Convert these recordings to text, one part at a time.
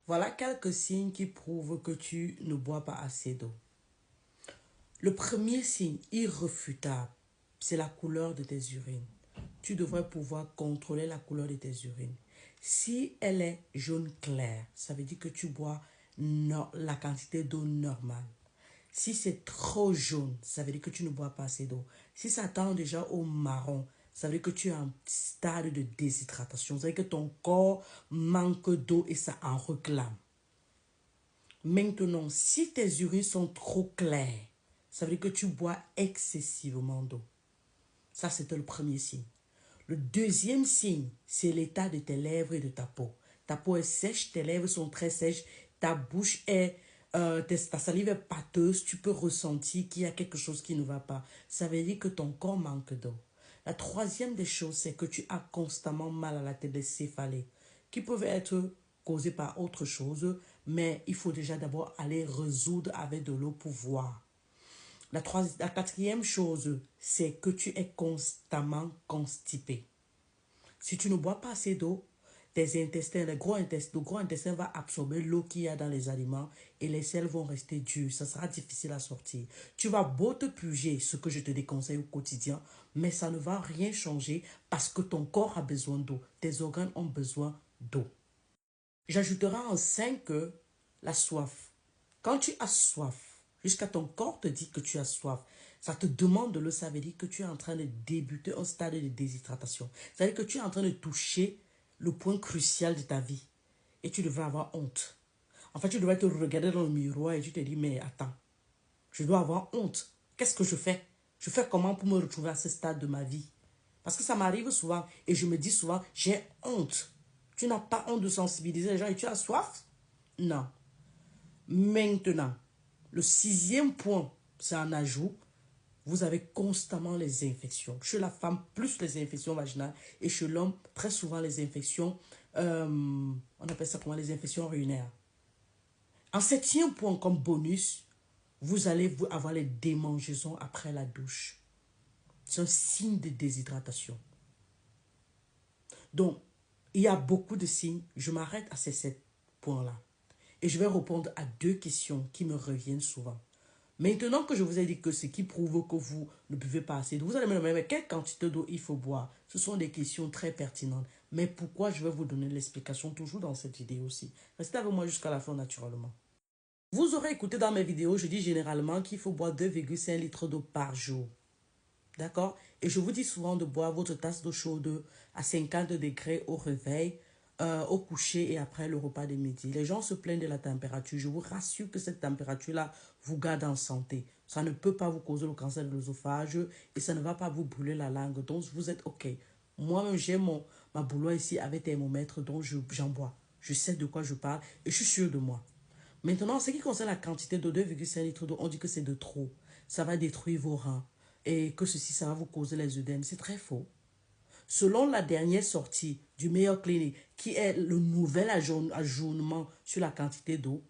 Voilà quelques signes qui prouvent que tu ne bois pas assez d'eau. Le premier signe irréfutable, c'est la couleur de tes urines. Tu devrais pouvoir contrôler la couleur de tes urines. Si elle est jaune clair, ça veut dire que tu bois la quantité d'eau normale. Si c'est trop jaune, ça veut dire que tu ne bois pas assez d'eau. Si ça tend déjà au marron, ça veut dire que tu es en stade de déshydratation. Ça veut dire que ton corps manque d'eau et ça en réclame. Maintenant, si tes urines sont trop claires, ça veut dire que tu bois excessivement d'eau. Ça, c'était le premier signe. Le deuxième signe, c'est l'état de tes lèvres et de ta peau. Ta peau est sèche, tes lèvres sont très sèches, ta bouche est, ta salive est pâteuse, tu peux ressentir qu'il y a quelque chose qui ne va pas. Ça veut dire que ton corps manque d'eau. La troisième des choses, c'est que tu as constamment mal à la tête, des céphalées, qui peuvent être causées par autre chose, mais il faut déjà d'abord aller résoudre avec de l'eau pour voir. La quatrième chose, c'est que tu es constamment constipé. Si tu ne bois pas assez d'eau, tes intestins, le gros intestin va absorber l'eau qu'il y a dans les aliments et les selles vont rester dures. Ça sera difficile à sortir. Tu vas beau te purger, ce que je te déconseille au quotidien, mais ça ne va rien changer parce que ton corps a besoin d'eau. Tes organes ont besoin d'eau. J'ajouterai en 5 la soif. Quand tu as soif, jusqu'à ton corps te dit que tu as soif, ça te demande de l'eau, ça veut dire que tu es en train de débuter un stade de déshydratation. Ça veut dire que tu es en train de toucher le point crucial de ta vie. Et tu devrais avoir honte. En fait, tu devrais te regarder dans le miroir et tu te dis, mais attends, je dois avoir honte. Qu'est-ce que je fais? Je fais comment pour me retrouver à ce stade de ma vie? Parce que ça m'arrive souvent et je me dis souvent, j'ai honte. Tu n'as pas honte de sensibiliser les gens et tu as soif? Non. Maintenant, le sixième point, c'est un ajout. Vous avez constamment les infections. Chez la femme, plus les infections vaginales. Et chez l'homme, très souvent les infections, on appelle ça comment, les infections urinaires. En septième point, comme bonus, vous allez avoir les démangeaisons après la douche. C'est un signe de déshydratation. Donc, il y a beaucoup de signes. Je m'arrête à ces 7 points-là. Et je vais répondre à 2 questions qui me reviennent souvent. Maintenant que je vous ai dit que ce qui prouve que vous ne buvez pas assez d'eau, vous allez me demander mais quelle quantité d'eau il faut boire. Ce sont des questions très pertinentes. Mais pourquoi je vais vous donner l'explication toujours dans cette vidéo aussi. Restez avec moi jusqu'à la fin naturellement. Vous aurez écouté dans mes vidéos, je dis généralement qu'il faut boire 2,5 litres d'eau par jour. D'accord? Et je vous dis souvent de boire votre tasse d'eau chaude à 50 degrés au réveil, au coucher et après le repas de midi. Les gens se plaignent de la température. Je vous rassure que cette température-là vous garde en santé. Ça ne peut pas vous causer le cancer de l'œsophage et ça ne va pas vous brûler la langue. Donc, vous êtes OK. Moi-même, j'ai ma boulotte ici avec thermomètre, donc j'en bois. Je sais de quoi je parle et je suis sûr de moi. Maintenant, en ce qui concerne la quantité de 2,5 litres d'eau, on dit que c'est de trop. Ça va détruire vos reins et que ceci, ça va vous causer les œdèmes. C'est très faux. Selon la dernière sortie du Mayo Clinic, qui est le nouvel ajournement sur la quantité d'eau,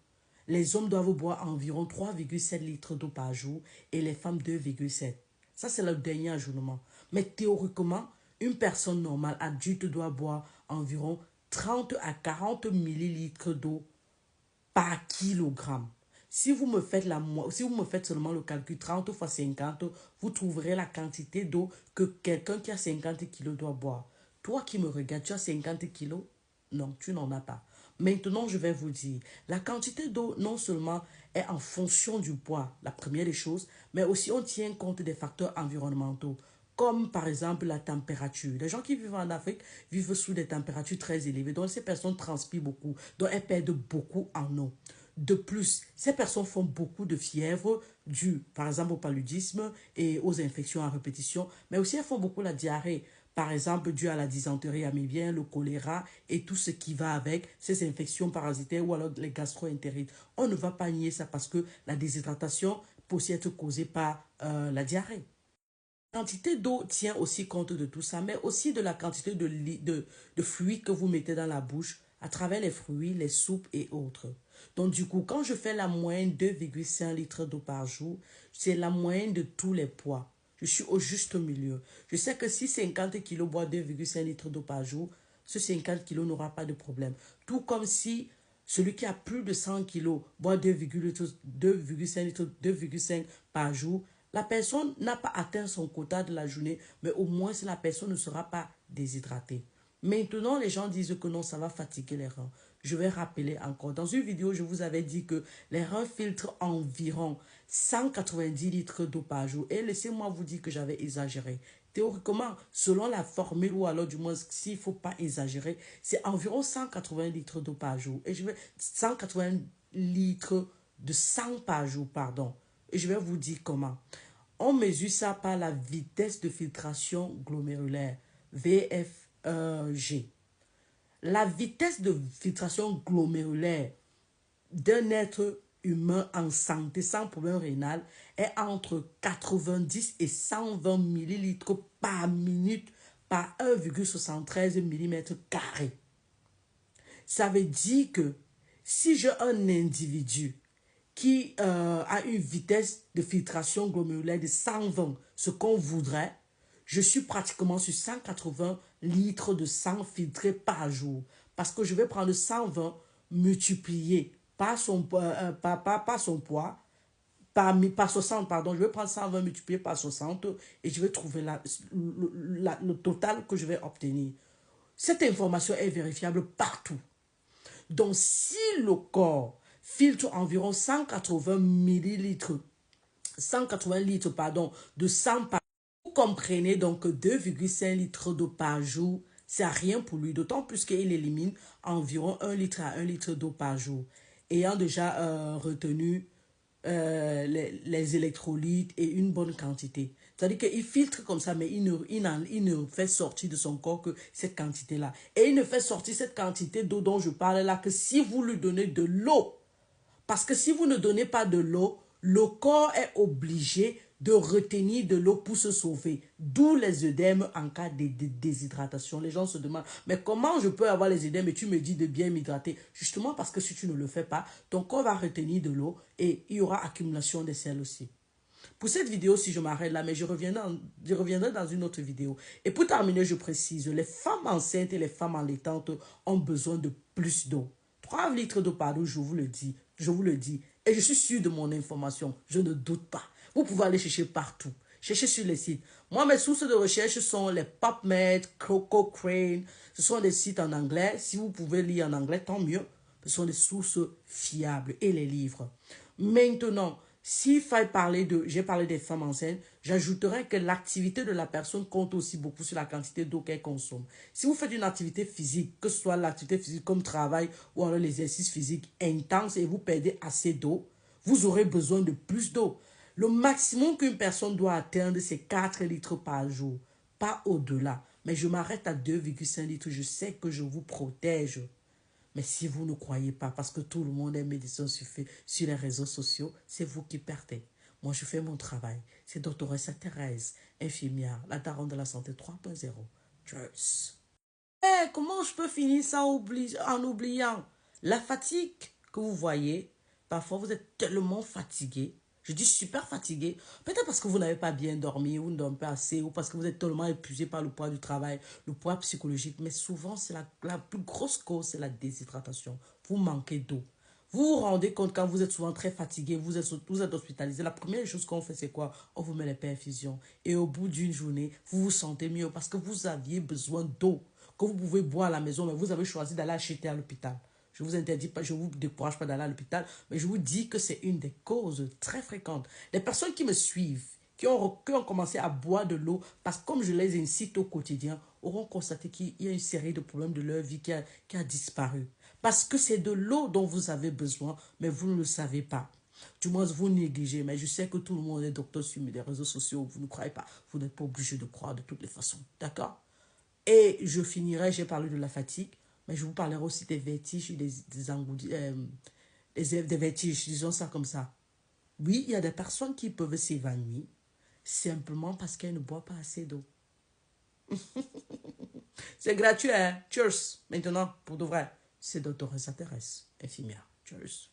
les hommes doivent boire environ 3,7 litres d'eau par jour et les femmes 2,7. Ça, c'est le dernier ajournement. Mais théoriquement, une personne normale, adulte, doit boire environ 30 à 40 millilitres d'eau par kilogramme. Si vous me faites seulement le calcul 30 fois 50, vous trouverez la quantité d'eau que quelqu'un qui a 50 kilos doit boire. Toi qui me regardes, tu as 50 kilos? Non, tu n'en as pas. Maintenant, je vais vous dire, la quantité d'eau non seulement est en fonction du poids, la première des choses, mais aussi on tient compte des facteurs environnementaux, comme par exemple la température. Les gens qui vivent en Afrique vivent sous des températures très élevées, donc ces personnes transpirent beaucoup, donc elles perdent beaucoup en eau. De plus, ces personnes font beaucoup de fièvre due, par exemple, au paludisme et aux infections à répétition, mais aussi elles font beaucoup la diarrhée, par exemple, due à la dysenterie amibienne, le choléra et tout ce qui va avec ces infections parasitaires ou alors les gastro-entérites. On ne va pas nier ça parce que la déshydratation peut aussi être causée par la diarrhée. La quantité d'eau tient aussi compte de tout ça, mais aussi de la quantité de fluide que vous mettez dans la bouche à travers les fruits, les soupes et autres. Donc du coup, quand je fais la moyenne 2,5 litres d'eau par jour, c'est la moyenne de tous les poids. Je suis au juste milieu. Je sais que si 50 kilos boit 2,5 litres d'eau par jour, ce 50 kilos n'aura pas de problème. Tout comme si Celui qui a plus de 100 kilos boit 2,5 litres, 2,5 par jour. La personne n'a pas atteint son quota de la journée, mais au moins la personne ne sera pas déshydratée. Maintenant, les gens disent que non, ça va fatiguer les reins. Je vais rappeler encore. Dans une vidéo, je vous avais dit que les reins filtrent environ 190 litres d'eau par jour. Et laissez-moi vous dire que j'avais exagéré. Théoriquement, selon la formule, ou alors du moins s'il ne faut pas exagérer, c'est environ 180 litres d'eau par jour. Et je vais 180 litres de sang par jour, pardon. Et je vais vous dire comment. On mesure ça par la vitesse de filtration glomérulaire, VFG. La vitesse de filtration glomérulaire d'un être humain en santé sans problème rénal est entre 90 et 120 millilitres par minute par 1,73 mm². Ça veut dire que si j'ai un individu qui a une vitesse de filtration glomérulaire de 120, ce qu'on voudrait, je suis pratiquement sur 180 litres de sang filtré par jour. Parce que je vais prendre 120 multiplié par son poids, par 60, pardon. Je vais prendre 120 multiplié par 60 et je vais trouver le total que je vais obtenir. Cette information est vérifiable partout. Donc, si le corps filtre environ 180 millilitres, 180 litres, pardon, de sang par jour, vous comprenez donc que 2,5 litres d'eau par jour, c'est rien pour lui, d'autant plus qu'il élimine environ 1 litre à 1 litre d'eau par jour. Ayant déjà retenu les électrolytes et une bonne quantité. C'est-à-dire qu'il filtre comme ça, mais il ne fait sortir de son corps que cette quantité-là. Et il ne fait sortir cette quantité d'eau dont je parle là que si vous lui donnez de l'eau. Parce que si vous ne donnez pas de l'eau, le corps est obligé de retenir de l'eau pour se sauver. D'où les œdèmes en cas de déshydratation. Les gens se demandent, mais comment je peux avoir les œdèmes et tu me dis de bien m'hydrater? Justement parce que si tu ne le fais pas, ton corps va retenir de l'eau et il y aura accumulation des sels aussi. Pour cette vidéo, si je m'arrête là, mais je reviendrai dans une autre vidéo. Et pour terminer, je précise, les femmes enceintes et les femmes allaitantes ont besoin de plus d'eau. 3 litres d'eau par jour, je vous le dis. Je vous le dis. Et je suis sûr de mon information. Je ne doute pas. Vous pouvez aller chercher partout. Cherchez sur les sites. Moi, mes sources de recherche sont les PubMed, Cochrane. Ce sont des sites en anglais. Si vous pouvez lire en anglais, tant mieux. Ce sont des sources fiables et les livres. Maintenant, s'il fallait parler j'ai parlé des femmes enceintes, j'ajouterais que l'activité de la personne compte aussi beaucoup sur la quantité d'eau qu'elle consomme. Si vous faites une activité physique, que ce soit l'activité physique comme travail ou alors l'exercice physique intense et vous perdez assez d'eau, vous aurez besoin de plus d'eau. Le maximum qu'une personne doit atteindre, c'est 4 litres par jour, pas au-delà. Mais je m'arrête à 2,5 litres, je sais que je vous protège. Mais si vous ne croyez pas, parce que tout le monde est médecin sur les réseaux sociaux, c'est vous qui perdez. Moi, je fais mon travail. C'est doctoresse Thérèse, infirmière, la daronne de la santé 3.0. Cheers. Comment je peux finir ça en oubliant la fatigue que vous voyez? Parfois, vous êtes tellement fatigué. Je dis super fatigué. Peut-être parce que vous n'avez pas bien dormi, ou ne dormez pas assez, ou parce que vous êtes tellement épuisé par le poids du travail, le poids psychologique. Mais souvent, c'est la plus grosse cause, c'est la déshydratation. Vous manquez d'eau. Vous vous rendez compte quand vous êtes souvent très fatigué, vous êtes hospitalisé. La première chose qu'on fait, c'est quoi? On vous met les perfusions. Et au bout d'une journée, vous vous sentez mieux parce que vous aviez besoin d'eau que vous pouvez boire à la maison, mais vous avez choisi d'aller acheter à l'hôpital. Je ne vous interdis pas, je ne vous décourage pas d'aller à l'hôpital, mais je vous dis que c'est une des causes très fréquentes. Les personnes qui me suivent, qui ont commencé à boire de l'eau, parce que comme je les incite au quotidien, auront constaté qu'il y a une série de problèmes de leur vie qui a disparu. Parce que c'est de l'eau dont vous avez besoin, mais vous ne le savez pas. Du moins, vous négligez, mais je sais que tout le monde est docteur sur les réseaux sociaux, vous ne croyez pas. Vous n'êtes pas obligé de croire de toutes les façons, d'accord? Et je finirai, j'ai parlé de la fatigue, mais je vous parlerai aussi des vertiges et des vertiges, disons ça comme ça. Oui, il y a des personnes qui peuvent s'évanouir simplement parce qu'elles ne boivent pas assez d'eau. C'est gratuit, hein? Cheers. Maintenant, pour de vrai, c'est doctoresse Thérèse, infirmière. Cheers.